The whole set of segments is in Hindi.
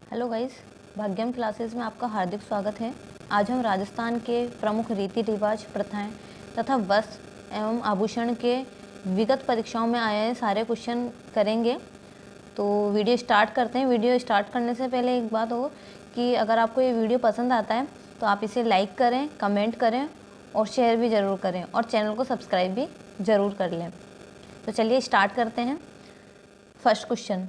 हेलो गाइस, भाग्यम क्लासेस में आपका हार्दिक स्वागत है। आज हम राजस्थान के प्रमुख रीति रिवाज, प्रथाएं तथा वस्त्र एवं आभूषण के विगत परीक्षाओं में आए सारे क्वेश्चन करेंगे। तो वीडियो स्टार्ट करते हैं। वीडियो स्टार्ट करने से पहले एक बात हो कि अगर आपको ये वीडियो पसंद आता है तो आप इसे लाइक करें, कमेंट करें और शेयर भी ज़रूर करें और चैनल को सब्सक्राइब भी ज़रूर कर लें। तो चलिए स्टार्ट करते हैं। फर्स्ट क्वेश्चन,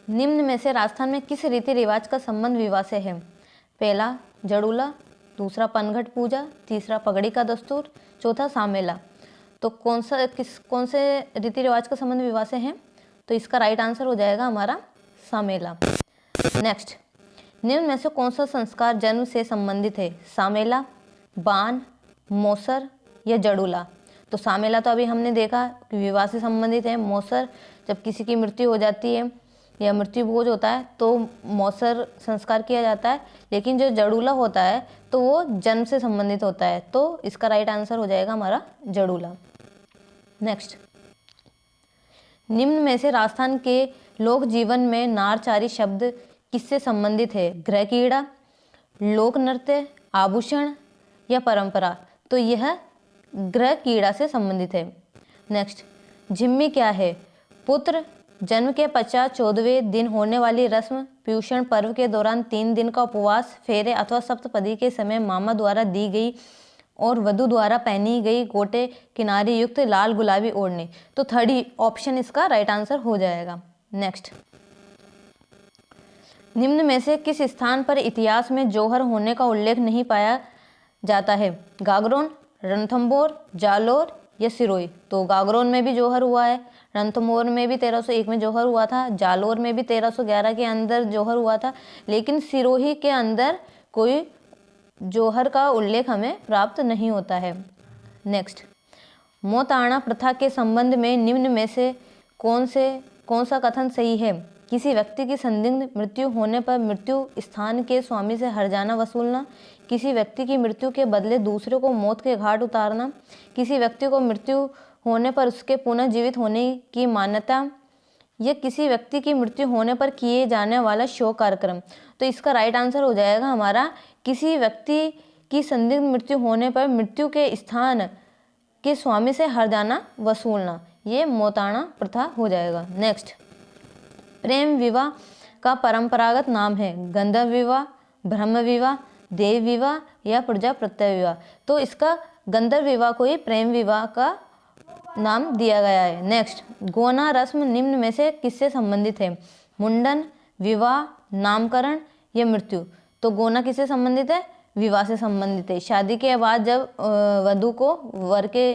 निम्न में से राजस्थान में किस रीति रिवाज का संबंध विवाह से है? पहला जड़ूला, दूसरा पनघट पूजा, तीसरा पगड़ी का दस्तूर, चौथा सामेला। तो कौन से रीति रिवाज का संबंध विवाह से है? तो इसका राइट आंसर हो जाएगा हमारा सामेला। नेक्स्ट, निम्न में से कौन सा संस्कार जन्म से संबंधित है? सामेला, बान, मौसर या जड़ूला। तो सामेला तो अभी हमने देखा कि विवाह से संबंधित है। मौसर जब किसी की मृत्यु हो जाती है या मृत्यु भोज होता है तो मौसर संस्कार किया जाता है, लेकिन जो जड़ूला होता है तो वो जन्म से संबंधित होता है। तो इसका राइट आंसर हो जाएगा हमारा जड़ूला। नेक्स्ट, निम्न में से राजस्थान के लोक जीवन में नारचारी शब्द किससे संबंधित है? गृह कीड़ा, लोक नृत्य, आभूषण या परंपरा। तो यह गृह कीड़ा से संबंधित है। नेक्स्ट, झिम्मी क्या है? पुत्र जन्म के पश्चात 14वें दिन होने वाली रस्म, प्यूषण पर्व के दौरान 3 दिन का उपवास, फेरे अथवा सप्तपदी के समय मामा द्वारा दी गई और वधु द्वारा पहनी गई गोटे किनारे युक्त लाल गुलाबी ओढ़नी। तो थर्ड ऑप्शन इसका राइट आंसर हो जाएगा। नेक्स्ट, निम्न में से किस स्थान पर इतिहास में जौहर होने का उल्लेख नहीं पाया जाता है? गागरोन, रणथंभौर, जालोर या सिरोही। तो गागरोन में भी जौहर हुआ है, रणथंभौर में भी 1301 में जौहर हुआ था, जालोर में भी 1311 के अंदर जौहर हुआ था, लेकिन सिरोही के अंदर कोई जौहर का उल्लेख हमें प्राप्त नहीं होता है। नेक्स्ट, मोताणा प्रथा के संबंध में निम्न में से कौन सा कथन सही है? किसी व्यक्ति की संदिग्ध मृत्यु होने पर मृत्यु स्थान के स्वामी से हर्जाना वसूलना, किसी व्यक्ति की मृत्यु के बदले दूसरे को मौत के घाट उतारना, किसी व्यक्ति को मृत्यु होने पर उसके पुनः जीवित होने की मान्यता, या किसी व्यक्ति की मृत्यु होने पर किए जाने वाला शोक कार्यक्रम। तो इसका राइट आंसर हो जाएगा हमारा किसी व्यक्ति की संदिग्ध मृत्यु होने पर मृत्यु के स्थान के स्वामी से हर्जाना वसूलना, ये मोताणा प्रथा हो जाएगा। नेक्स्ट, प्रेम विवाह का परंपरागत नाम है? गंधर्व विवाह, ब्रह्म विवाह, देव विवाह या प्रजापत्य विवाह। तो इसका गंधर्व विवाह को ही प्रेम विवाह का नाम दिया गया है। नेक्स्ट, गोना रस्म निम्न में से किससे संबंधित है? मुंडन, विवाह, नामकरण या मृत्यु। तो गोना किससे संबंधित है? विवाह से संबंधित है। शादी के बाद जब वधु को वर के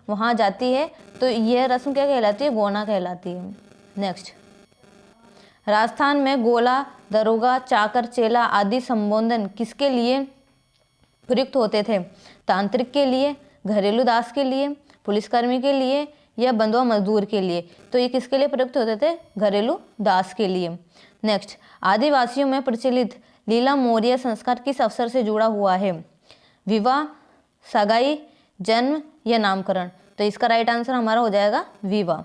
वहाँ जाती है तो यह रस्म क्या कहलाती है? गोना कहलाती है। नेक्स्ट, राजस्थान में गोला, दरोगा, चाकर, चेला आदि संबोधन किसके लिए प्रयुक्त होते थे? तांत्रिक के लिए, घरेलू दास के लिए, पुलिसकर्मी के लिए या बंधुआ मजदूर के लिए। तो ये किसके लिए प्रयुक्त होते थे? घरेलू दास के लिए। नेक्स्ट, आदिवासियों में प्रचलित लीला मोरिया संस्कार किस अवसर से जुड़ा हुआ है? विवाह, सगाई, जन्म या नामकरण। तो इसका राइट आंसर हमारा हो जाएगा विवाह।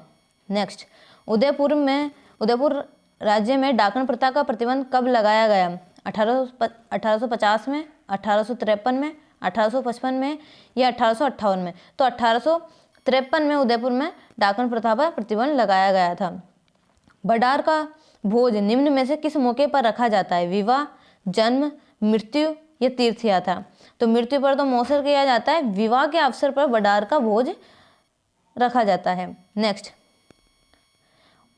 नेक्स्ट, उदयपुर राज्य में डाकन प्रथा का प्रतिबंध कब लगाया गया? 1850 में, 1853 में, 1855 में या 1858 में। तो 1853 में उदयपुर में डाकन प्रथा पर प्रतिबंध लगाया गया था। बडार का भोज निम्न में से किस मौके पर रखा जाता है? विवाह, जन्म, मृत्यु या तीर्थ यात्रा। तो मृत्यु पर तो मौसर किया जाता है, विवाह के अवसर पर बडार का भोज रखा जाता है। नेक्स्ट,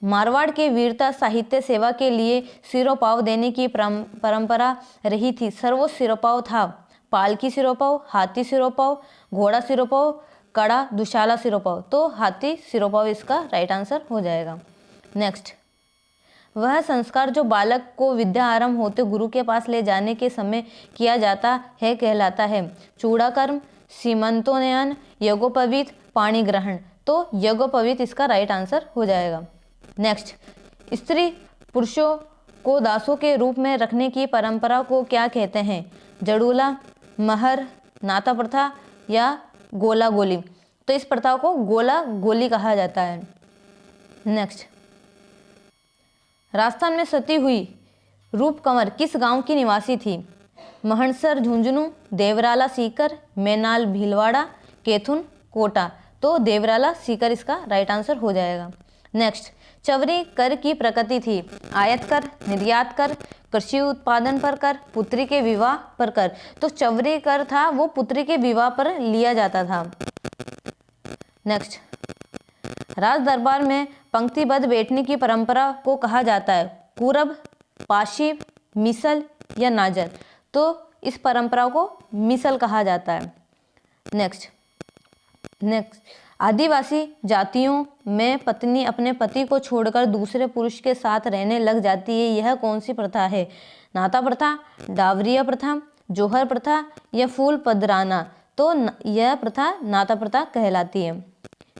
मारवाड़ के वीरता साहित्य सेवा के लिए सिरोपाव देने की परंपरा रही थी। सर्वोच्च सिरोपाव था पालकी सिरोपाव, हाथी सिरोपाव, घोड़ा सिरोपाव, कड़ा दुशाला सिरोपाव। तो हाथी सिरोपाव इसका राइट आंसर हो जाएगा। नेक्स्ट, वह संस्कार जो बालक को विद्या आरंभ होते गुरु के पास ले जाने के समय किया जाता है कहलाता है? चूड़ाकर्म, सीमंतोनयन, यज्ञोपवीत, पाणी ग्रहण। तो यज्ञोपवीत इसका राइट आंसर हो जाएगा। नेक्स्ट, स्त्री पुरुषों को दासों के रूप में रखने की परंपरा को क्या कहते हैं? जड़ूला, महर, नाता प्रथा या गोला गोली। तो इस प्रथा को गोला गोली कहा जाता है। नेक्स्ट, राजस्थान में सती हुई रूप कंवर किस गांव की निवासी थी? महणसर झुंझुनू, देवराला सीकर, मैनाल भीलवाड़ा, कैथुन कोटा। तो देवराला सीकर इसका राइट आंसर हो जाएगा। नेक्स्ट, चवरी कर की प्रकृति थी? आयात कर, निर्यात कर, कृषि उत्पादन पर कर, पुत्री के विवाह पर कर। तो चवरी कर था वो पुत्री के विवाह पर लिया जाता था। नेक्स्ट, राज दरबार में पंक्तिबद्ध बैठने की परंपरा को कहा जाता है? पूरब, पाशिव, मिसल या नाजर। तो इस परंपरा को मिसल कहा जाता है। नेक्स्ट, आदिवासी जातियों में पत्नी अपने पति को छोड़कर दूसरे पुरुष के साथ रहने लग जाती है, यह कौन सी प्रथा है? नाता प्रथा, डावरिया प्रथा, जोहर प्रथा या फूल पदराना। तो यह प्रथा नाता प्रथा कहलाती है।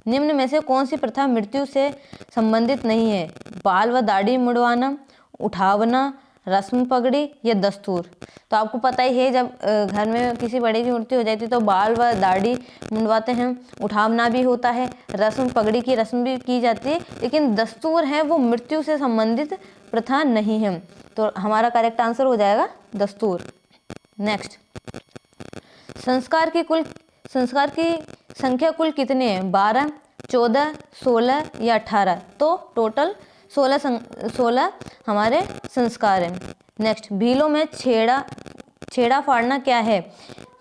निम्न में से कौन सी प्रथा मृत्यु से संबंधित नहीं है? बाल व दाढ़ी मुड़वाना, उठावना, रस्म पगड़ी या दस्तूर। तो आपको पता ही है, जब घर में किसी बड़े की मृत्यु हो जाती है तो बाल व दाढ़ी मुंडवाते हैं, उठावना भी होता है, रस्म पगड़ी की रस्म भी की जाती है, लेकिन दस्तूर है वो मृत्यु से संबंधित प्रथा नहीं है। तो हमारा करेक्ट आंसर हो जाएगा दस्तूर। नेक्स्ट, संस्कार की संख्या कुल कितने हैं? 12, 14, 16 या 18। तो टोटल 16 हमारे संस्कार हैं। नेक्स्ट, भीलों में छेड़ा फाड़ना क्या है?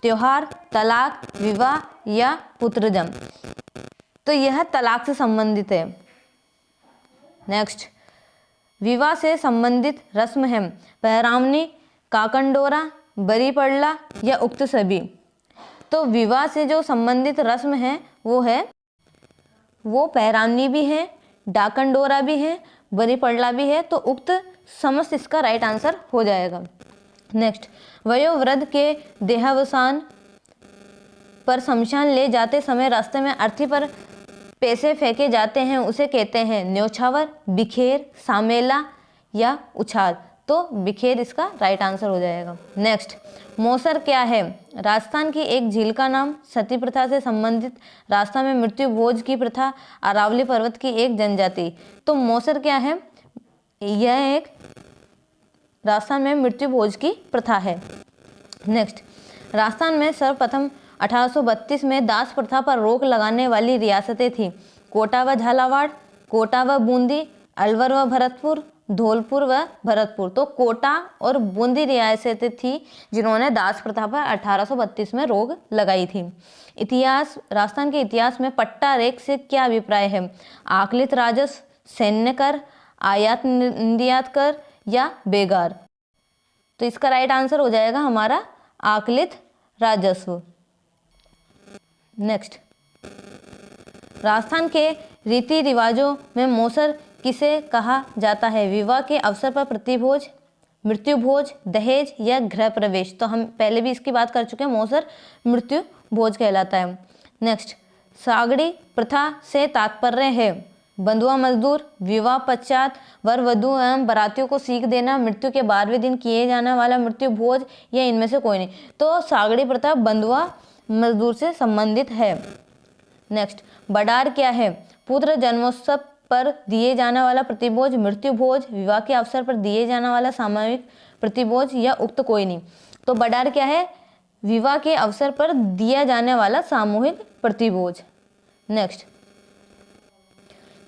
त्योहार, तलाक, विवाह या पुत्रजन्म। तो यह तलाक से संबंधित है। नेक्स्ट, विवाह से संबंधित रस्म है? पहरावनी, काकंडोरा, बरी पड़ला या उक्त सभी। तो विवाह से जो संबंधित रस्म है वो पहरावनी भी है, डाकंडोरा भी है, बरी पड़ला भी है। तो उक्त समस्त इसका राइट आंसर हो जाएगा। नेक्स्ट, वयोवृद्ध के देहावसान पर शमशान ले जाते समय रास्ते में अर्थी पर पैसे फेंके जाते हैं, उसे कहते हैं? न्योछावर, बिखेर, सामेला या उछाल। तो बिखेर इसका राइट आंसर हो जाएगा। नेक्स्ट, मौसर क्या है? राजस्थान की एक झील का नाम, सती प्रथा से संबंधित, राजस्थान में मृत्यु भोज की प्रथा, अरावली पर्वत की एक जनजाति। तो मौसर क्या है? यह एक राजस्थान में मृत्यु भोज की प्रथा है। नेक्स्ट, राजस्थान में सर्वप्रथम 1832 में दास प्रथा पर रोक लगाने वाली रियासतें थी? कोटा व झालावाड़, कोटा व बूंदी, अलवर व भरतपुर, धौलपुर व भरतपुर। तो कोटा और बूंदी रियासतें थी जिन्होंने दास प्रथा पर 1832 में रोक लगाई थी। इतिहास, राजस्थान के इतिहास में पट्टा रेख से क्या अभिप्राय है? आकलित राजस्व, सैन्य कर, आयात निर्यात कर या बेगार। तो इसका राइट आंसर हो जाएगा हमारा आकलित राजस्व। नेक्स्ट, राजस्थान के रीति रिवाजों में मौसर किसे कहा जाता है? विवाह के अवसर पर प्रतिभोज, मृत्यु भोज, दहेज या गृह प्रवेश। तो हम पहले भी इसकी बात कर चुके हैं, मौसर मृत्यु भोज कहलाता है। नेक्स्ट, सागड़ी प्रथा से तात्पर्य है? बंधुआ मजदूर, विवाह पश्चात वर वधू एवं बारातियों को सीख देना, मृत्यु के 12वें दिन किए जाने वाला मृत्यु भोज या इनमें से कोई नहीं। तो सागड़ी प्रथा बंधुआ मजदूर से संबंधित है। नेक्स्ट, बडार क्या है? पुत्र जन्मोत्सव पर दिए जाने वाला प्रतिभोज, मृत्यु भोज, विवाह के अवसर पर दिए जाने वाला सामूहिक प्रतिभोज या उक्त कोई नहीं। तो बडार क्या है? विवाह के अवसर पर दिया जाने वाला सामूहिक प्रतिभोज। नेक्स्ट,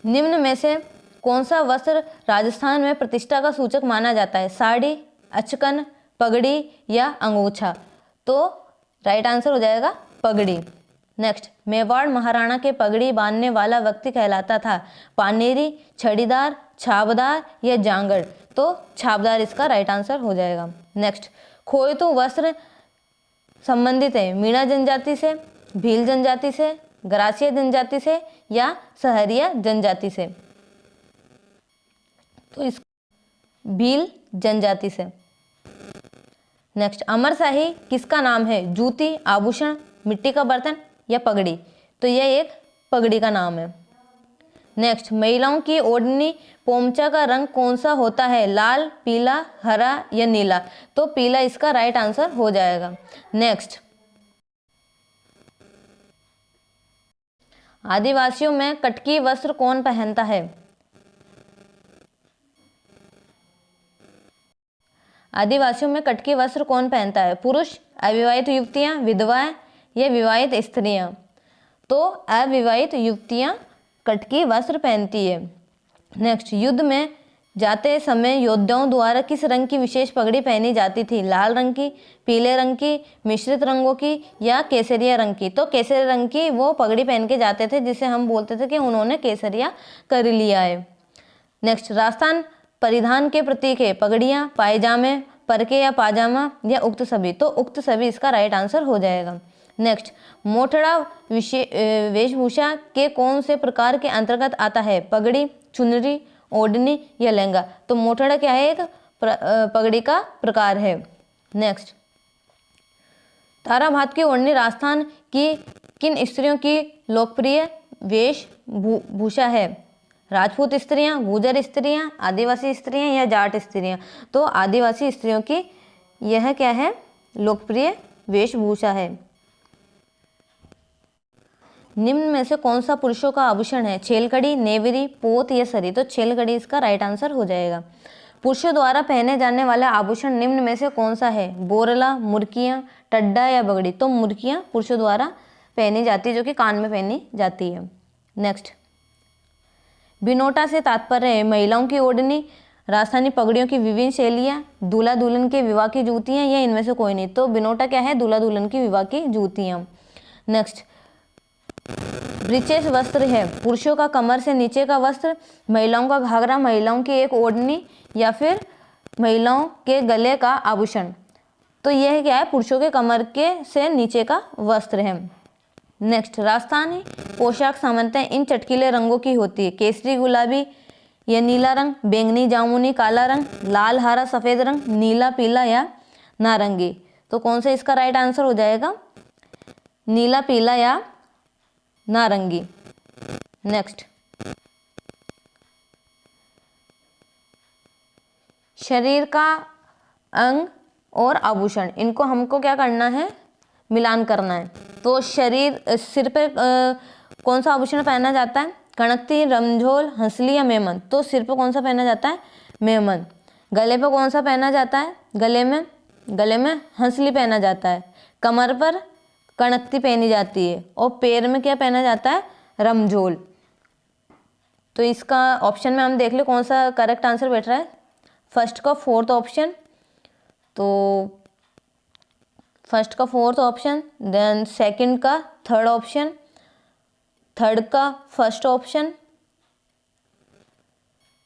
निम्न में से कौन सा वस्त्र राजस्थान में प्रतिष्ठा का सूचक माना जाता है? साड़ी, अचकन, पगड़ी या अंगोछा। तो राइट आंसर हो जाएगा पगड़ी। नेक्स्ट, मेवाड़ महाराणा के पगड़ी बांधने वाला व्यक्ति कहलाता था? पानेरी, छड़ीदार, छाबदार या जांगड़। तो छाबदार इसका राइट आंसर हो जाएगा। नेक्स्ट, खोयतू वस्त्र संबंधित है? मीणा जनजाति से, भील जनजाति से, ग्रासिया जनजाति से या सहरिया जनजाति से। तो इस भील जनजाति से। नेक्स्ट, अमरशाही किसका नाम है? जूती, आभूषण, मिट्टी का बर्तन या पगड़ी। तो यह एक पगड़ी का नाम है। नेक्स्ट, महिलाओं की ओढ़नी पोमचा का रंग कौन सा होता है? लाल, पीला, हरा या नीला। तो पीला इसका राइट आंसर हो जाएगा। नेक्स्ट, आदिवासियों में कटकी वस्त्र कौन पहनता है? आदिवासियों में कटकी वस्त्र कौन पहनता है? पुरुष, अविवाहित युवतियां, विधवाएं या विवाहित स्त्रियां? तो अविवाहित युवतियां कटकी वस्त्र पहनती है। नेक्स्ट, युद्ध में जाते समय योद्धाओं द्वारा किस रंग की विशेष पगड़ी पहनी जाती थी? लाल रंग की, पीले रंग की, मिश्रित रंगों की या केसरिया रंग की? तो केसरिया रंग की वो पगड़ी पहन के जाते थे, जिसे हम बोलते थे कि उन्होंने केसरिया कर लिया है। नेक्स्ट, राजस्थान परिधान के प्रतीक है पगड़ियाँ, पायजामे, परके या पाजामा या उक्त सभी? तो उक्त सभी इसका राइट आंसर हो जाएगा। नेक्स्ट, मोठड़ा वेशभूषा के कौन से प्रकार के अंतर्गत आता है? पगड़ी, चुनरी, ओढ़नी या लहंगा? तो मोठड़ा क्या है? एक पगड़ी का प्रकार है। नेक्स्ट, ताराभात की ओढ़नी राजस्थान की किन स्त्रियों की लोकप्रिय वेशभूषा है? राजपूत स्त्रियां, गुर्जर स्त्रियां, आदिवासी स्त्रियां या जाट स्त्रियां? तो आदिवासी स्त्रियों की यह क्या है? लोकप्रिय वेशभूषा है। निम्न में से कौन सा पुरुषों का आभूषण है? छेलकड़ी, नेवरी, पोत या सरी? तो छेलकड़ी इसका राइट आंसर हो जाएगा। पुरुषों द्वारा पहने जाने वाला आभूषण निम्न में से कौन सा है? बोरला, मुर्कियां, टड्डा या बगड़ी? तो मुर्कियां पुरुषों द्वारा पहनी जाती है, जो कि कान में पहनी जाती है। नेक्स्ट, बिनोटा से तात्पर्य है महिलाओं की ओढ़नी, राजस्थानी पगड़ियों की विभिन्न शैलियाँ, दूल्हा दुल्हन के विवाह की जूतियाँ या इनमें से कोई नहीं? तो बिनोटा क्या है? दूल्हा दुल्हन की विवाह की जूतियाँ। नेक्स्ट, ब्रीचेस वस्त्र है पुरुषों का कमर से नीचे का वस्त्र, महिलाओं का घाघरा, महिलाओं की एक ओढ़नी या फिर महिलाओं के गले का आभूषण? तो यह क्या है? पुरुषों के कमर के से नीचे का वस्त्र है। नेक्स्ट, राजस्थानी पोशाक सामान्यतः इन चटकीले रंगों की होती है? केसरी, गुलाबी या नीला रंग, बैंगनी, जामुनी, काला रंग, लाल, हरा, सफेद रंग, नीला, पीला या नारंगी? तो कौन सा इसका राइट आंसर हो जाएगा? नीला, पीला या नारंगी। नेक्स्ट, शरीर का अंग और आभूषण, इनको हमको क्या करना है? मिलान करना है। तो सिर पे कौन सा आभूषण पहना जाता है? कणकती, रमझोल, हंसली या मेमन? तो सिर पे कौन सा पहना जाता है? मेमन। गले पे कौन सा पहना जाता है? गले में हंसली पहना जाता है। कमर पर कणकती पहनी जाती है और पैर में क्या पहना जाता है? रमझोल। तो इसका ऑप्शन में हम देख ले कौन सा करेक्ट आंसर बैठ रहा है। फर्स्ट का फोर्थ ऑप्शन, तो फर्स्ट का फोर्थ ऑप्शन, देन सेकंड का थर्ड ऑप्शन, थर्ड का फर्स्ट ऑप्शन,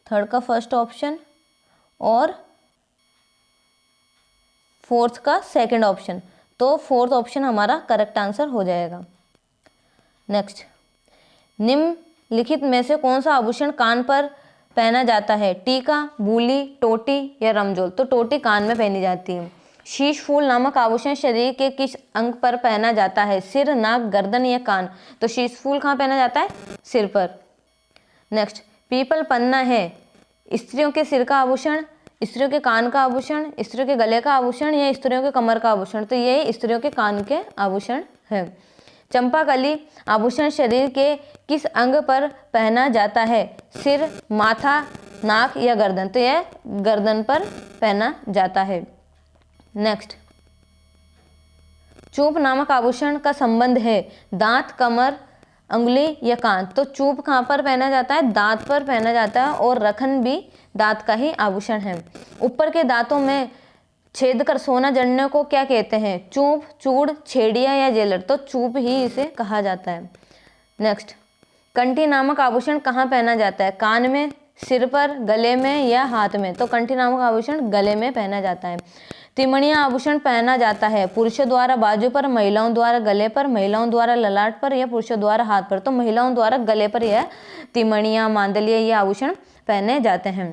थर्ड का फर्स्ट ऑप्शन और फोर्थ का सेकंड ऑप्शन। तो फोर्थ ऑप्शन हमारा करेक्ट आंसर हो जाएगा। नेक्स्ट, निम्नलिखित में से कौन सा आभूषण कान पर पहना जाता है? टीका, बूली, टोटी या रमझोल? तो टोटी कान में पहनी जाती है। शीश फूल नामक आभूषण शरीर के किस अंग पर पहना जाता है? सिर, नाक, गर्दन या कान? तो शीश फूल कहाँ पहना जाता है? सिर पर। नेक्स्ट, पीपल पन्ना है स्त्रियों के सिर का आभूषण, स्त्रियों के कान का आभूषण, स्त्रियों के गले का आभूषण या स्त्रियों के कमर का आभूषण? तो ये स्त्रियों के कान के आभूषण है। चंपाकली आभूषण शरीर के किस अंग पर पहना जाता है? सिर, माथा, नाक या गर्दन? तो यह गर्दन पर पहना जाता है। नेक्स्ट, चूप नामक आभूषण का संबंध है दांत, कमर, अंगुली या कान? तो चूप कहाँ पर पहना जाता है? दांत पर पहना जाता है और रखन भी दांत का ही आभूषण है। ऊपर के दांतों में छेद कर सोना जड़ने को क्या कहते हैं? चूप, चूड़, छेड़िया या जेलर? तो चूप ही इसे कहा जाता है। नेक्स्ट, कंठी नामक आभूषण कहाँ पहना जाता है? कान में, सिर पर, गले में या हाथ में? तो कंठी नामक आभूषण गले में पहना जाता है। तिमणिया आभूषण पहना जाता है पुरुषों द्वारा बाजू पर, महिलाओं द्वारा गले पर, महिलाओं द्वारा ललाट पर या पुरुषों द्वारा हाथ पर? तो महिलाओं द्वारा गले पर यह तिमणिया, मांदलिया ये आभूषण पहने जाते हैं।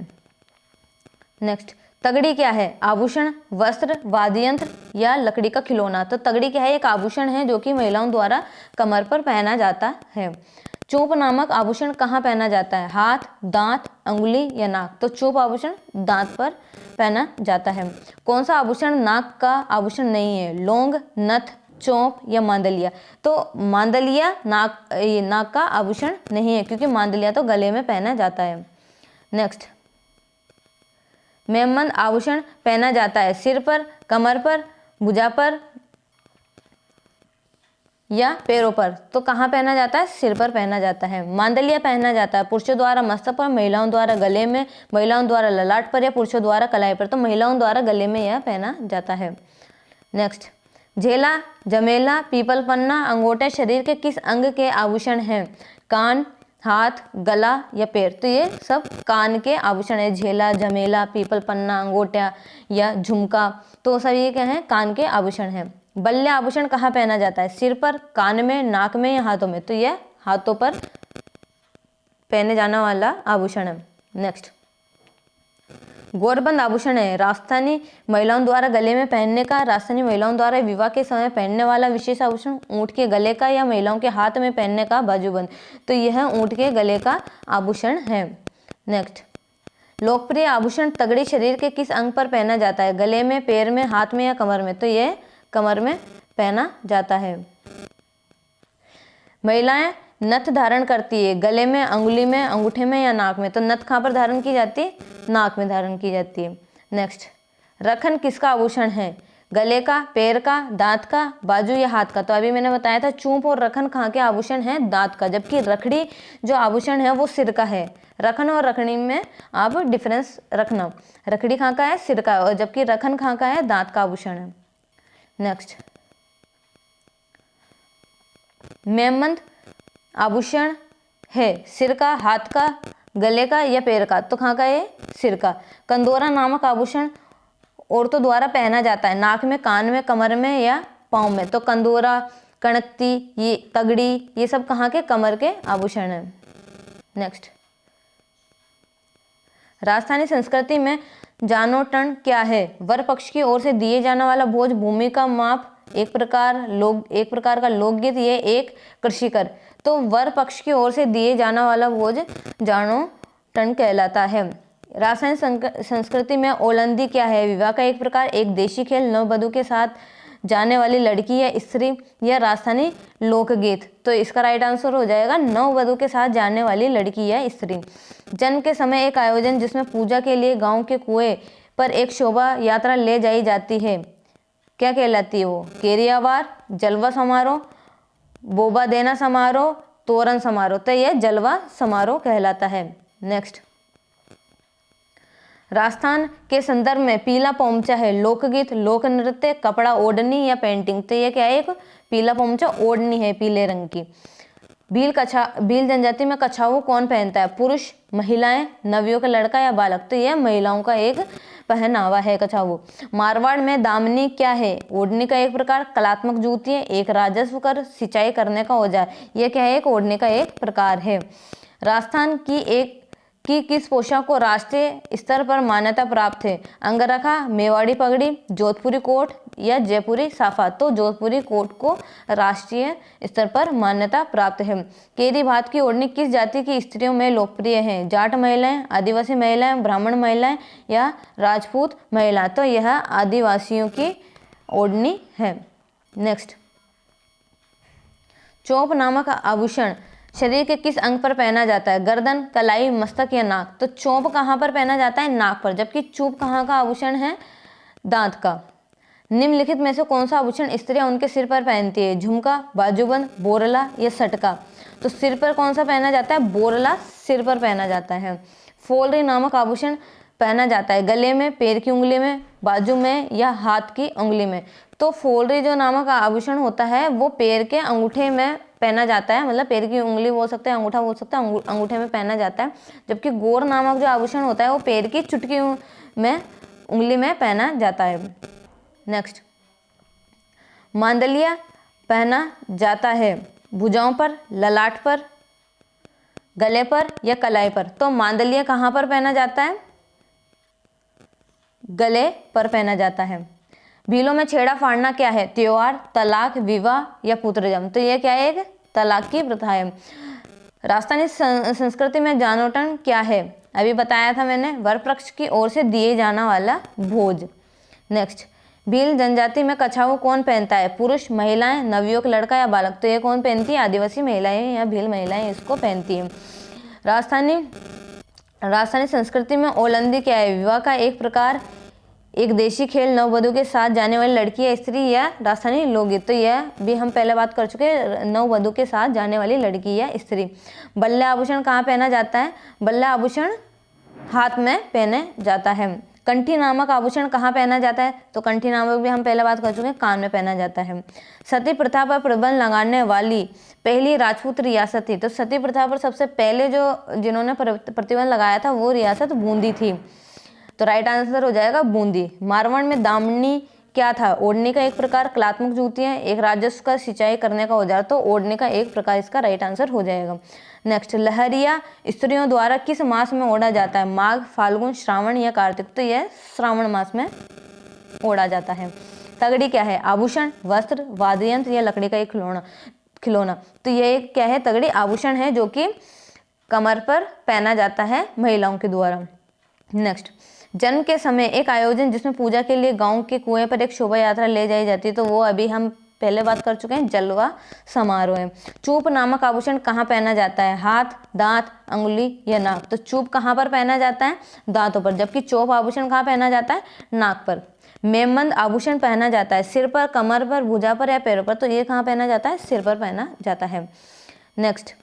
नेक्स्ट, तगड़ी क्या है? आभूषण, वस्त्र, वाद्य यंत्र या लकड़ी का खिलौना? तो तगड़ी क्या है? एक आभूषण है जो कि महिलाओं द्वारा कमर पर पहना जाता है। चूप नामक आभूषण कहाँ पहना जाता है? हाथ, दांत, अंगुली या नाक? तो चूप आभूषण दांत पर पहना जाता है। कौन सा आभूषण नाक का आभूषण नहीं है? लौंग, नथ, चौंप या मांदलिया? तो मांदलिया नाक का आभूषण नहीं है, क्योंकि मांदलिया तो गले में पहना जाता है। नेक्स्ट, मेमबंद आभूषण पहना जाता है सिर पर, कमर पर, भुजा पर या पैरों पर। तो कहाँ पहना जाता है? सिर पर पहना जाता है। मांदलिया पहना जाता है पुरुषों द्वारा मस्तक पर, महिलाओं द्वारा गले में, महिलाओं द्वारा ललाट पर या पुरुषों द्वारा कलाई पर। तो महिलाओं द्वारा गले में यह पहना जाता है। नेक्स्ट, झेला, जमेला, पीपल पन्ना, अंगूठे शरीर के किस अंग के आभूषण हैं? कान, हाथ, गला या पैर। तो ये सब कान के आभूषण है। झेला, जमेला, पीपल पन्ना, अंगूठा या झुमका, तो सभी ये क्या है? कान के आभूषण हैं। बल्य आभूषण कहाँ पहना जाता है? सिर पर, कान में, नाक में या हाथों में। तो यह हाथों पर पहने जाने वाला आभूषण है। नेक्स्ट, गौरबंद आभूषण है राजस्थानी महिलाओं द्वारा गले में पहनने का, राजस्थानी महिलाओं द्वारा विवाह के समय पहनने वाला विशेष आभूषण। ऊंट के गले का या महिलाओं के हाथ में पहनने का बाजूबंद। तो यह ऊंट के गले का आभूषण है। नेक्स्ट, लोकप्रिय आभूषण तगड़ी शरीर के किस अंग पर पहना जाता है? गले में, पैर में, हाथ में या कमर में। तो यह कमर में पहना जाता है। महिलाएं नथ धारण करती है गले में, अंगुली में, अंगूठे में या नाक में। तो नथ कहाँ पर धारण की जाती है? नाक में धारण की जाती है। नेक्स्ट, रखन किसका आभूषण है? गले का, पैर का, दांत का, बाजू या हाथ का। तो अभी मैंने बताया था चूंप और रखन कहाँ के आभूषण है? दांत का। जबकि रखड़ी जो आभूषण है वो सिर का है। रखन और रखड़ी में आप डिफरेंस रखना। रखड़ी कहाँ का है? सिर का, और जबकि रखन कहाँ का है? दांत का आभूषण है। नेक्स्ट, मेमबंद आभूषण है सिर का, हाथ का, गले का या पैर का। तो कहाँ का है? सिर का। कंदोरा नामक आभूषण औरतों द्वारा पहना जाता है नाक में, कान में, कमर में या पाँव में। तो कंदोरा, कणकती, ये तगड़ी, ये सब कहाँ के? कमर के आभूषण है। नेक्स्ट, राजस्थानी संस्कृति में जानोटन क्या है? वर पक्ष की ओर से दिए जाने वाला भोज, भूमि का माप, एक प्रकार का लोकगीत, ये एक कृषि कर। तो वर पक्ष की ओर से दिए जाने वाला भोज जानोटन कहलाता है। राजस्थानी संस्कृति में ओलंदी क्या है? विवाह का एक प्रकार, एक देशी खेल, नववधू के साथ जाने वाली लड़की या स्त्री या राजस्थानी लोकगीत। तो इसका राइट आंसर हो जाएगा नववधू के साथ जाने वाली लड़की या स्त्री। जन्म के समय एक आयोजन जिसमें पूजा के लिए गांव के कुएं पर एक शोभा यात्रा ले जाई जाती है, क्या कहलाती है वो? केरियावार, जलवा समारोह, बोबा देना समारोह, तोरण समारोह। तो यह जलवा समारोह कहलाता है। नेक्स्ट, राजस्थान के संदर्भ में पीला पोमचा है लोकगीत, लोक नृत्य, कपड़ा, ओढ़नी या पेंटिंग। तो ये क्या है? एक पीला पोमचा ओढ़नी है पीले रंग की। भील जनजाति में कछाऊ कौन पहनता है? पुरुष, महिलाएं, नवयुवक लड़का या बालक। तो यह महिलाओं का एक पहनावा है कछाऊ। मारवाड़ में दामनी क्या है? ओढ़नी का एक प्रकार, कलात्मक जूती है, एक राजस्व कर, सिंचाई करने का औजार। यह क्या है? एक ओढ़नी का एक प्रकार है। राजस्थान की किस पोशाक को राष्ट्रीय स्तर पर मान्यता प्राप्त है? अंगरखा, मेवाड़ी पगड़ी, जोधपुरी कोट या जयपुरी साफा। तो जोधपुरी कोट को राष्ट्रीय स्तर पर मान्यता प्राप्त है। केरी भात की ओढ़नी किस जाति की स्त्रियों में लोकप्रिय है? जाट महिलाएं, आदिवासी महिलाएं, ब्राह्मण महिलाएं या राजपूत महिला। तो यह आदिवासियों की ओढ़नी है। नेक्स्ट, चौप नामक आभूषण शरीर के किस अंग पर पहना जाता है? गर्दन, कलाई, मस्तक या नाक। तो चौप कहाँ पर पहना जाता है? नाक पर। जबकि चूप कहाँ का आभूषण है? दांत का। निम्नलिखित में से कौन सा आभूषण स्त्रियां उनके सिर पर पहनती है? झुमका, बाजूबंद, बोरला या सटका। तो सिर पर कौन सा पहना जाता है? बोरला सिर पर पहना जाता है। फोलरी नामक आभूषण पहना जाता है गले में, पैर की उंगली में, बाजू में या हाथ की उंगली में। तो फोलरी जो नामक आभूषण होता है वो पैर के अंगूठे में पहना जाता है, मतलब पैर की उंगली बोल सकते हैं, अंगूठा बोल सकते हैं, अंगूठे में पहना जाता है। जबकि गोर नामक जो आभूषण होता है वो पैर की चुटकी में, उंगली में पहना जाता है। नेक्स्ट, मांदलिया पहना जाता है भुजाओं पर, ललाट पर, गले पर या कलाई पर। तो मांदलिया कहाँ पर पहना जाता है? गले पर पहना जाता है। भीलों में छेड़ा फाड़ना क्या है? त्योहार, तलाक, विवाह या पुत्रजन्म। तो ये क्या है? एक तलाक की प्रथा है। राजस्थानी संस्कृति में जानोटन क्या है? अभी बताया था मैंने, वर पक्ष की ओर से दिए जाने वाला भोज। नेक्स्ट, भील जनजाति में कछाऊ कौन पहनता है? पुरुष, महिलाएं, नवयुवक लड़का या बालक। तो ये कौन पहनती है? आदिवासी महिलाएं या भील महिलाएं इसको पहनती है। राजस्थानी राजस्थानी संस्कृति में ओलंदी क्या है? विवाह का एक प्रकार, एक देशी खेल, नववधु के साथ जाने वाली लड़की या स्त्री या राजस्थानी लोकगीत। तो यह भी हम पहले बात कर चुके हैं, नववधु के साथ जाने वाली लड़की या स्त्री। बल्ले आभूषण कहाँ पहना जाता है? बल्ले आभूषण हाथ में पहने जाता है। कंठी नामक आभूषण कहाँ पहना जाता है? तो कंठी नामक भी हम पहले बात कर चुके हैं, कान में पहना जाता है। सती प्रथा पर प्रतिबंध लगाने वाली पहली राजपूत रियासत थी। तो सती प्रथा पर सबसे पहले जिन्होंने प्रतिबंध लगाया था वो रियासत बूंदी थी। तो राइट आंसर हो जाएगा बूंदी। मारवाड़ में दामनी क्या था? ओढ़ने का एक प्रकार, कलात्मक जूतियां, एक राजस्व का सिंचाई करने का औजार। तो ओढ़ने का एक प्रकार इसका राइट आंसर हो जाएगा। नेक्स्ट, लहरिया स्त्रियों द्वारा किस मास में ओढ़ा जाता है? माघ, फाल्गुन, श्रावण या कार्तिक। तो यह श्रावण मास में ओढ़ा जाता है। तगड़ी क्या है? आभूषण, वस्त्र, वाद्य यंत्र या लकड़ी का एक खिलौना। तो यह क्या है? तगड़ी आभूषण है जो कि कमर पर पहना जाता है महिलाओं के द्वारा। नेक्स्ट, जन्म के समय एक आयोजन जिसमें पूजा के लिए गांव के कुएं पर एक शोभा यात्रा ले जाई जाती है। तो वो अभी हम पहले बात कर चुके हैं, जलवा समारोह है। चूप नामक आभूषण कहाँ पहना जाता है? हाथ, दांत, अंगुली या नाक। तो चूप कहाँ पर पहना जाता है? दांतों पर। जबकि चोप आभूषण कहाँ पहना जाता है? नाक पर। मेमबंद आभूषण पहना जाता है सिर पर, कमर पर, भुजा पर या पैरों पर। तो ये कहाँ पहना जाता है? सिर पर पहना जाता है। नेक्स्ट,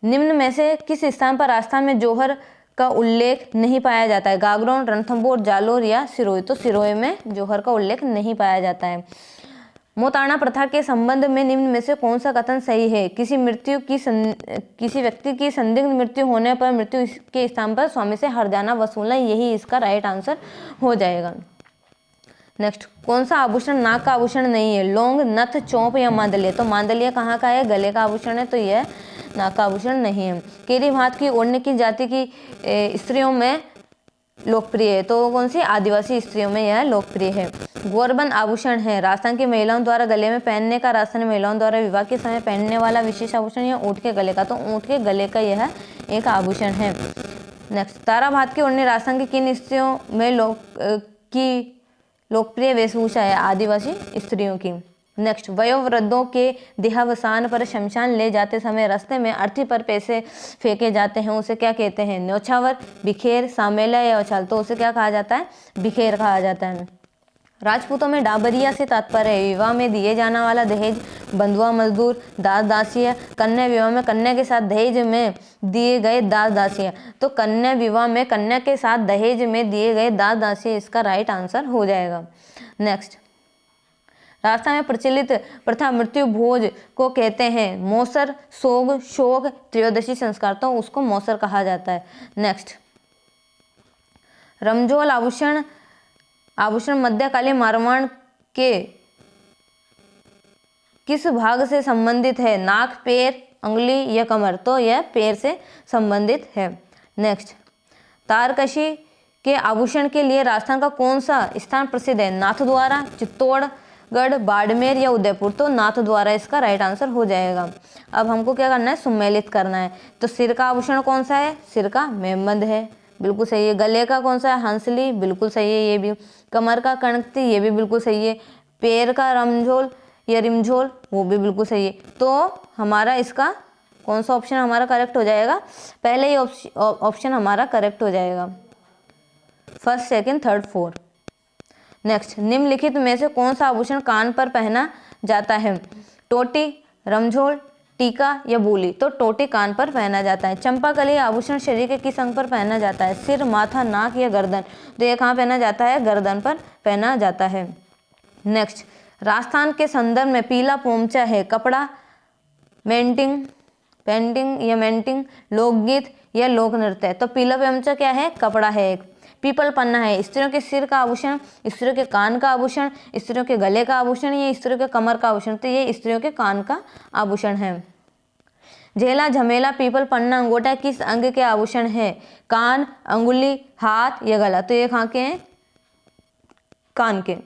निम्न में से किस स्थान पर राजस्थान में जौहर का उल्लेख नहीं पाया जाता है? गागरोन, रणथंभौर, जालोर या सिरोही। तो सिरोही में जौहर का उल्लेख नहीं पाया जाता है। मोताणा प्रथा के संबंध में निम्न में से कौन सा कथन सही है? किसी व्यक्ति की संदिग्ध मृत्यु होने पर मृत्यु के स्थान पर स्वामी से हर्जाना वसूलना, यही इसका राइट आंसर हो जाएगा। नेक्स्ट, कौन सा आभूषण नाक का आभूषण नहीं है? लौंग, नथ, चौंप या मांदलिया। तो मांदलिया कहाँ का है? गले का आभूषण है। तो यह नाक का आभूषण नहीं है। केरी भात की ओढ़ने की जाति की स्त्रियों में लोकप्रिय है। तो कौन सी? आदिवासी स्त्रियों में यह लोकप्रिय है। गौरबंद आभूषण है राजस्थान की महिलाओं द्वारा गले में पहनने का, राजस्थानी महिलाओं द्वारा विवाह के समय पहनने वाला विशेष आभूषण या ऊँट के गले का। तो ऊँट के गले का यह एक आभूषण है। नेक्स्ट, तारा भात की ओढ़ने राजस्थान की किन स्त्रियों में लोकप्रिय वेशभूषा है? आदिवासी स्त्रियों की। नेक्स्ट, वयोवृद्धों के देहावसान पर शमशान ले जाते समय रास्ते में अर्थी पर पैसे फेंके जाते हैं, उसे क्या कहते हैं? न्योछावर, बिखेर, सामेला या उछाल। तो उसे क्या कहा जाता है? बिखेर कहा जाता है। राजपूतों में डाबरिया से तात्पर्य है विवाह में दिए जाने वाला दहेज, बंधुआ मजदूर, दास दासिया। कन्या विवाह में कन्या के साथ दहेज में दिए गए दास दासिया। तो कन्या विवाह में कन्या के साथ दहेज में दिए गए दास दासिया इसका राइट आंसर हो जाएगा। नेक्स्ट, राजस्थान में प्रचलित प्रथा मृत्यु भोज को कहते हैं मौसर, सोग, शोक, त्रयोदशी संस्कार। तो उसको मौसर कहा जाता है। नेक्स्ट, रमझोल आभूषण मध्यकालीन मारवाड़ के किस भाग से संबंधित है? नाक, पैर, अंगुली या कमर। तो यह पैर से संबंधित है। नेक्स्ट, तारकशी के आभूषण के लिए राजस्थान का कौन सा स्थान प्रसिद्ध है? नाथद्वारा, चित्तौड़गढ़, बाड़मेर या उदयपुर। तो नाथद्वारा इसका राइट आंसर हो जाएगा। अब हमको क्या करना है? सुमेलित करना है। तो सिर का आभूषण कौन सा है? सिर का मेमबंद है, बिल्कुल सही है। गले का कौन सा है? हंसली, बिल्कुल सही है ये भी। कमर का कणकती, ये भी बिल्कुल सही है। पैर का रमझोल या रिमझोल, वो भी बिल्कुल सही है। तो हमारा इसका कौन सा ऑप्शन हमारा करेक्ट हो जाएगा? पहले ही ऑप्शन हमारा करेक्ट हो जाएगा, first, second, third, fourth. Next, निम्नलिखित में से कौन सा आभूषण कान पर पहना जाता है? टोटी, रमझोल, टीका या बोली। तो टोटी कान पर पहना जाता है। चंपाकली आभूषण शरीर के किस अंग पर पहना जाता है? सिर, माथा, नाक या गर्दन। तो ये कहाँ पहना जाता है? गर्दन पर पहना जाता है। नेक्स्ट, राजस्थान के संदर्भ में पीला पोमचा है कपड़ा, पेंटिंग या मेंटिंग, लोकगीत या लोक नृत्य। तो पीला पोमचा क्या है? कपड़ा है एक। पीपल पन्ना है स्त्रियों के सिर का आभूषण, स्त्रियों के कान का आभूषण, स्त्रियों के गले का आभूषण या स्त्रियों के कमर का आभूषण। तो ये स्त्रियों के कान का आभूषण है। झेला, झमेला, पीपल पन्ना, अंगूठा किस अंग के आभूषण है? कान, अंगुली, हाथ या गला। तो ये कहाँ के हैं? कान के।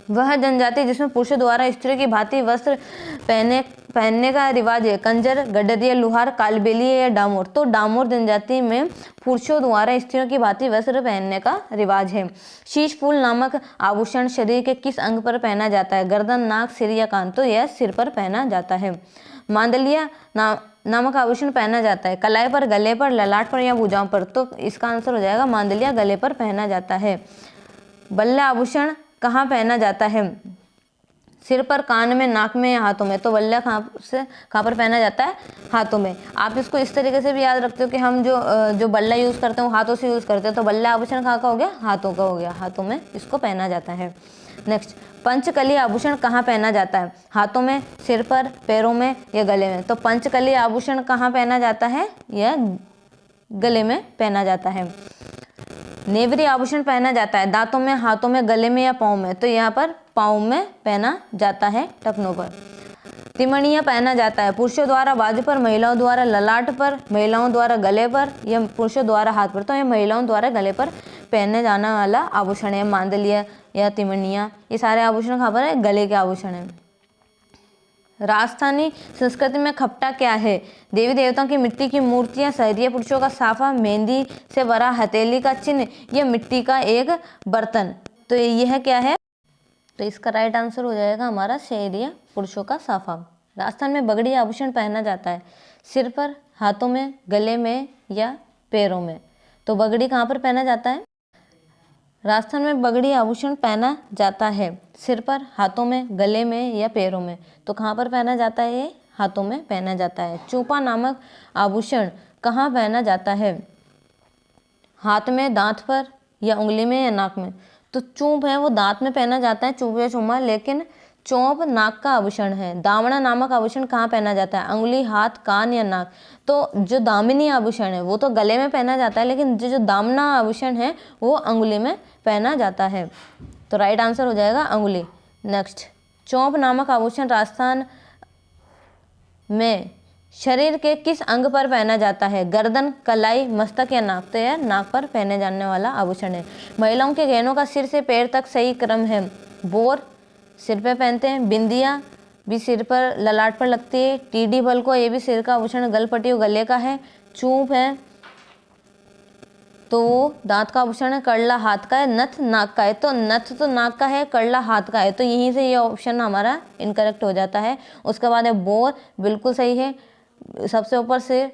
वह जनजाति जिसमें पुरुषों द्वारा स्त्री की भांति वस्त्र पहनने का रिवाज है। कंजर, गडरिया, लुहार, कालबेलिया या डामोर। तो डामोर जनजाति में पुरुषों द्वारा स्त्रियों की भांति वस्त्र पहनने का रिवाज है। शीश फूल नामक आभूषण शरीर के किस अंग पर पहना जाता है? गर्दन, नाक, सिर या कान। तो यह सिर पर पहना जाता है। मांदलिया नामक आभूषण पहना जाता है कलाई पर, गले पर, ललाट पर या भुजाओं पर। तो इसका आंसर हो जाएगा मांदलिया गले पर पहना जाता है। बल्ला आभूषण कहाँ पहना जाता है? सिर पर, कान में, नाक में या हाथों में। तो बल्ला कहाँ पर पहना जाता है? हाथों में। आप इसको इस तरीके से भी याद रखते हो कि हम जो बल्ला यूज़ करते हैं वो हाथों से यूज़ करते हैं। तो बल्ला आभूषण कहाँ का हो गया? हाथों का हो गया। हाथों में इसको पहना जाता है। नेक्स्ट, पंचकली आभूषण कहाँ पहना जाता है? हाथों में, सिर पर, पैरों में या गले में। तो पंचकली आभूषण कहाँ पहना जाता है? यह गले में पहना जाता है। नेवरी आभूषण पहना जाता है दांतों में, हाथों में, गले में या पाँव में। तो यहाँ पर पाँव में पहना जाता है, टखनों पर। तिमणिया पहना जाता है पुरुषों द्वारा बाजू पर, महिलाओं द्वारा ललाट पर, महिलाओं द्वारा गले पर या पुरुषों द्वारा हाथ पर। तो ये महिलाओं द्वारा गले पर पहने जाने वाला आभूषण है। मांदलिया या तिमणिया, ये सारे आभूषण कहाँ पर है? गले के आभूषण है। राजस्थानी संस्कृति में खपटा क्या है? देवी देवताओं की मिट्टी की मूर्तियां, सहरिया पुरुषों का साफा, मेहंदी से भरा हथेली का चिन्ह या मिट्टी का एक बर्तन। तो यह क्या है? तो इसका राइट आंसर हो जाएगा हमारा सहरिया पुरुषों का साफा। राजस्थान में बगड़ी आभूषण पहना जाता है सिर पर, हाथों में, गले में या पैरों में। तो बगड़ी कहाँ पर पहना जाता है? राजस्थान में बगड़ी आभूषण पहना जाता है सिर पर, हाथों में, गले में या पैरों में। तो कहाँ पर पहना जाता है? ये हाथों में पहना जाता है। चूपा नामक आभूषण कहाँ पहना जाता है? हाथ में, दांत पर या उंगली में या नाक में। तो चूप है वो दांत में पहना जाता है, चूप या चूमा, लेकिन चौंप नाक का आभूषण है। दामना नामक आभूषण कहाँ पहना जाता है? अंगुली, हाथ, कान या नाक। तो जो दामिनी आभूषण है वो तो गले में पहना जाता है, लेकिन जो दामना आभूषण है वो अंगुली में पहना जाता है। तो राइट आंसर हो जाएगा अंगुली। नेक्स्ट, चौंप नामक आभूषण राजस्थान में शरीर के किस अंग पर पहना जाता है? गर्दन, कलाई, मस्तक या नाक। तो यह नाक पर पहने जाने वाला आभूषण है। महिलाओं के गहनों का सिर से पैर तक सही क्रम है। बोर सिर पे पहनते हैं, बिंदिया भी सिर पर, ललाट पर लगती है। टीडी बल को, ये भी सिर का आभूषण, गलपट्टी गले का है। चूप है तो दांत का आभूषण है, कड़ला हाथ का है, नथ नाक का है। तो नथ तो नाक का है, कड़ला हाथ का है। तो यहीं से ये ऑप्शन हमारा इनकरेक्ट हो जाता है। उसके बाद है बोर, बिल्कुल सही है। सबसे ऊपर सिर,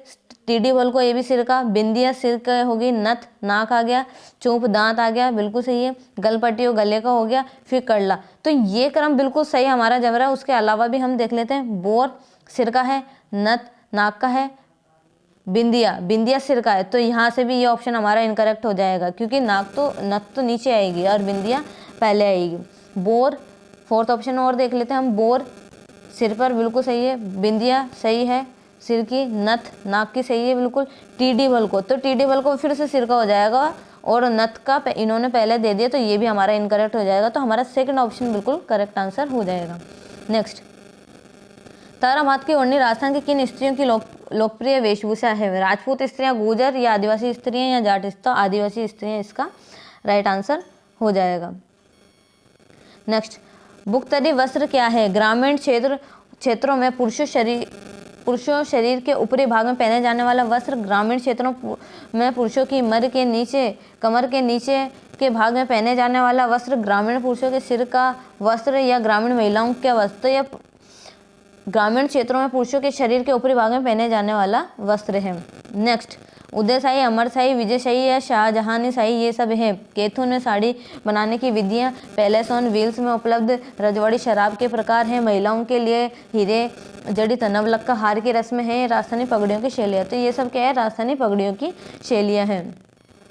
टीडी बल को, ये भी सिर का। बिंदिया सिर का होगी, नथ नाक आ गया, चूप दांत आ गया, बिल्कुल सही है। गलपट्टी गले का हो गया, फिर कड़ला। तो ये क्रम बिल्कुल सही हमारा जम रहा है। उसके अलावा भी हम देख लेते हैं। बोर सिर का है, नथ नाक का है, बिंदिया सिर का है। तो यहाँ से भी ये ऑप्शन हमारा इनकरेक्ट हो जाएगा, क्योंकि नथ तो नीचे आएगी और बिंदिया पहले आएगी। बोर, फोर्थ ऑप्शन और देख लेते हैं हम। बोर सिर पर, बिल्कुल सही है। बिंदिया सही है सिर की, नथ नाक की सही है बिल्कुल। टीडी बल को, तो टीडी बल को फिर से सिर का हो जाएगा और नथ का इन्होंने पहले दे दिया, तो ये भी हमारा इनकरेक्ट हो जाएगा। तो हमारा सेकंड ऑप्शन बिल्कुल करेक्ट आंसर हो जाएगा। नेक्स्ट, तारामात की ओढ़नी राजस्थान की किन स्त्रियों की लोकप्रिय वेशभूषा है? राजपूत स्त्रियां, गुर्जर या आदिवासी स्त्रियां या जाट। तो आदिवासी स्त्रियां इसका राइट आंसर हो जाएगा। नेक्स्ट, बुक्तरी वस्त्र क्या है? ग्रामीण क्षेत्रों में पुरुषों शरीर के ऊपरी भाग में पहने जाने वाला वस्त्र। ग्रामीण क्षेत्रों में पुरुषों की कमर के नीचे के भाग में पहने जाने वाला वस्त्र। ग्रामीण पुरुषों के सिर का वस्त्र या ग्रामीण महिलाओं का वस्त्र। या ग्रामीण क्षेत्रों में पुरुषों के शरीर के ऊपरी भाग में पहने जाने वाला वस्त्र है। नेक्स्ट, उदयशाही, अमरशाही, विजयशाही या शाहजहानी शाही, ये सब है। कैथून में साड़ी बनाने की विधियाँ। पैलेस ऑन व्हील्स में उपलब्ध रजवाड़ी शराब के प्रकार हैं। महिलाओं के लिए हीरे जड़ित नवलक का हार की रस्म है। राजस्थानी पगड़ियों की शैलियाँ। तो ये सब क्या है? राजस्थानी पगड़ियों की शैलियाँ हैं।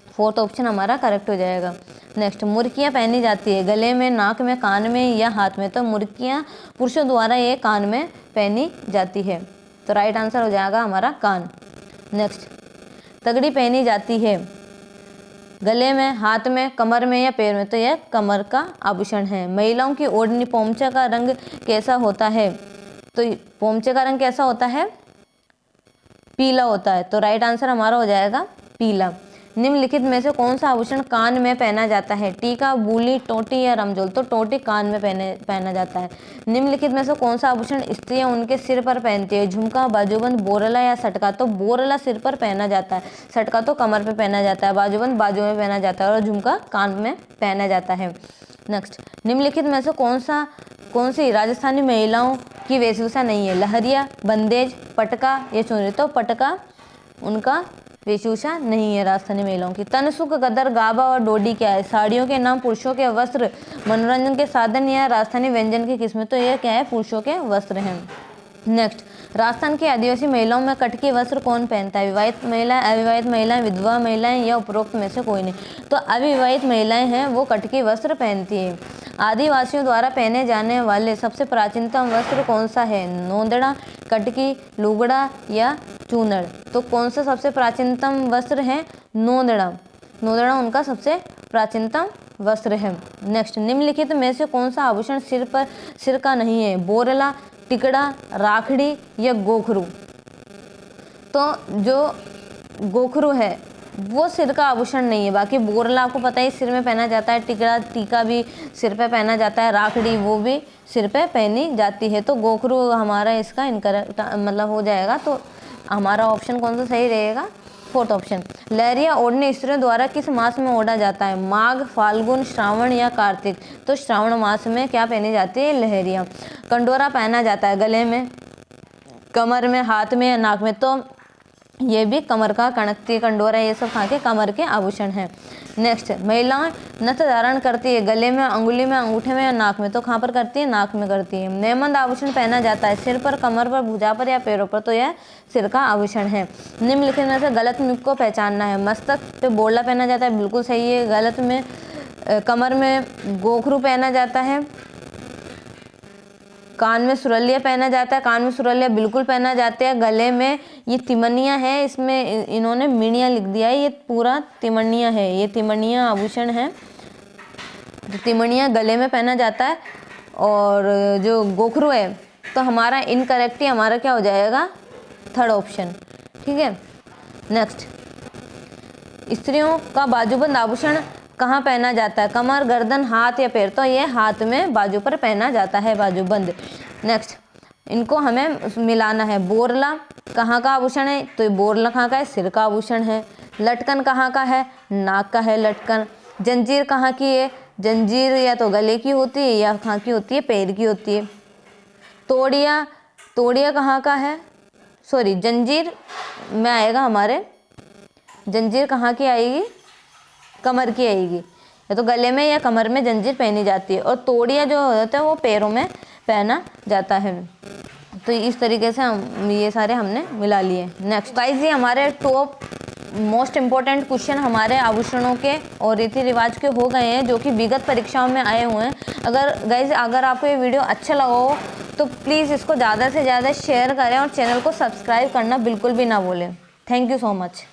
फोर्थ ऑप्शन हमारा करेक्ट हो जाएगा। नेक्स्ट, मुर्कियाँ पहनी जाती है गले में, नाक में, कान में या हाथ में। तो मुर्कियाँ पुरुषों द्वारा ये कान में पहनी जाती है। तो राइट आंसर हो जाएगा हमारा कान। नेक्स्ट, तगड़ी पहनी जाती है गले में, हाथ में, कमर में या पैर में। तो यह कमर का आभूषण है। महिलाओं की ओढ़नी पोमचा का रंग कैसा होता है? तो पोमचे का रंग कैसा होता है? पीला होता है। तो राइट आंसर हमारा हो जाएगा पीला। निम्नलिखित में से कौन सा आभूषण कान में पहना जाता है? टीका, बूली, टोटी या रमजोल? तो टोटी कान में पहना जाता है। निम्नलिखित में से कौन सा आभूषण स्त्रियां उनके सिर पर पहनती है? झुमका, बाजूबंद, बोरला या सटका? तो बोरला सिर पर पहना जाता है, सटका तो कमर पे पहना जाता है, बाजूबंद बाजू में पहना जाता है और झुमका कान में पहना जाता है। नेक्स्ट, निम्नलिखित में से कौन सी राजस्थानी महिलाओं की वेशभूषा नहीं है? लहरिया, बंदेज, पटका या चुनरी? तो पटका उनका वेशभूषा नहीं है राजस्थानी महिलाओं की। तनसुक, गदर, गाबा और डोडी क्या है? साड़ियों के नाम, पुरुषों के वस्त्र, मनोरंजन के साधन या राजस्थानी व्यंजन की किस्में? तो यह क्या है? पुरुषों के वस्त्र हैं। नेक्स्ट, राजस्थान की आदिवासी महिलाओं में कटकी वस्त्र कौन पहनता है? विवाहित महिलाएं, अविवाहित महिलाएं, विधवा महिलाएं या उपरोक्त में से कोई नहीं? तो अविवाहित महिलाएं हैं वो कटकी वस्त्र पहनती है। आदिवासियों द्वारा पहने जाने वाले सबसे प्राचीनतम वस्त्र कौन सा है? नोंदड़ा, कटकी, लुगड़ा या चूनड़? तो कौन सा सबसे प्राचीनतम वस्त्र है? नोंदड़ा। नोंदड़ा उनका सबसे प्राचीनतम वस्त्र है। नेक्स्ट, निम्नलिखित में से कौन सा आभूषण सिर का नहीं है? बोरला, टिकड़ा, राखड़ी या गोखरू? तो जो गोखरू है वो सिर का आभूषण नहीं है। बाकी बोरला आपको पता है सिर में पहना जाता है, टीका भी सिर पे पहना जाता है, राखड़ी वो भी सिर पे पहनी जाती है। तो गोखरू हमारा इसका इनकरेक्ट मतलब हो जाएगा। तो हमारा ऑप्शन कौन सा सही रहेगा? Fourth option. लहरिया ओढ़ने स्त्रियों द्वारा किस मास में ओढ़ा जाता है? माघ, फाल्गुन, श्रावण या कार्तिक? तो श्रावण मास में क्या पहनी जाती है? लहरिया। कंडोरा पहना जाता है गले में, कमर में, हाथ में या नाक में? तो ये भी कमर का कणकती, कंडोरा ये सब कहाँ के? कमर के आभूषण हैं। नेक्स्ट, महिलाएं नथ धारण करती है गले में, अंगुली में, अंगूठे में या नाक में? तो कहाँ पर करती है? नाक में करती है। नेमंद आभूषण पहना जाता है सिर पर, कमर पर, भुजा पर या पैरों पर? तो यह सिर का आभूषण है। निम्नलिखित में से गलत मुख को पहचानना है। मस्तक पे बोरला पहना जाता है, बिल्कुल सही है। गलत में कमर में गोखरू पहना जाता है, कान में सुरलिया पहना जाता है, कान में सुरलिया बिल्कुल पहना जाते हैं। गले में ये तिमनिया है, इसमें इन्होंने मिणिया लिख दिया है, ये पूरा तिमनिया है, ये तिमनिया आभूषण है। तो तिमनिया गले में पहना जाता है। और जो गोखरू है तो हमारा इनकरेक्ट ही हमारा क्या हो जाएगा? Third option. ठीक है। नेक्स्ट, स्त्रियों का बाजूबंद आभूषण कहाँ पहना जाता है? कमर, गर्दन, हाथ या पैर? तो ये हाथ में बाजू पर पहना जाता है बाजूबंद। नेक्स्ट, इनको हमें मिलाना है। बोरला कहाँ का आभूषण है? तो बोरला कहाँ का है? सिर का आभूषण है। लटकन कहाँ का है? नाक का है लटकन। जंजीर कहाँ की है? जंजीर या तो गले की होती है या कहाँ की होती है? पैर की होती है। तोड़िया कहाँ का है? सॉरी, जंजीर में आएगा हमारे, जंजीर कहाँ की आएगी? कमर की आएगी। या तो गले में या कमर में जंजीर पहनी जाती है। और तोड़िया जो होता है वो पैरों में पहना जाता है। तो इस तरीके से हम ये सारे हमने मिला लिए। नेक्स्ट गाइस, ये हमारे टॉप मोस्ट इम्पोर्टेंट क्वेश्चन हमारे आभूषणों के और रीति रिवाज के हो गए हैं, जो कि विगत परीक्षाओं में आए हुए हैं। अगर आपको ये वीडियो अच्छा लगा हो तो प्लीज़ इसको ज़्यादा से ज़्यादा शेयर करें और चैनल को सब्सक्राइब करना बिल्कुल भी ना भूलें। Thank you so much.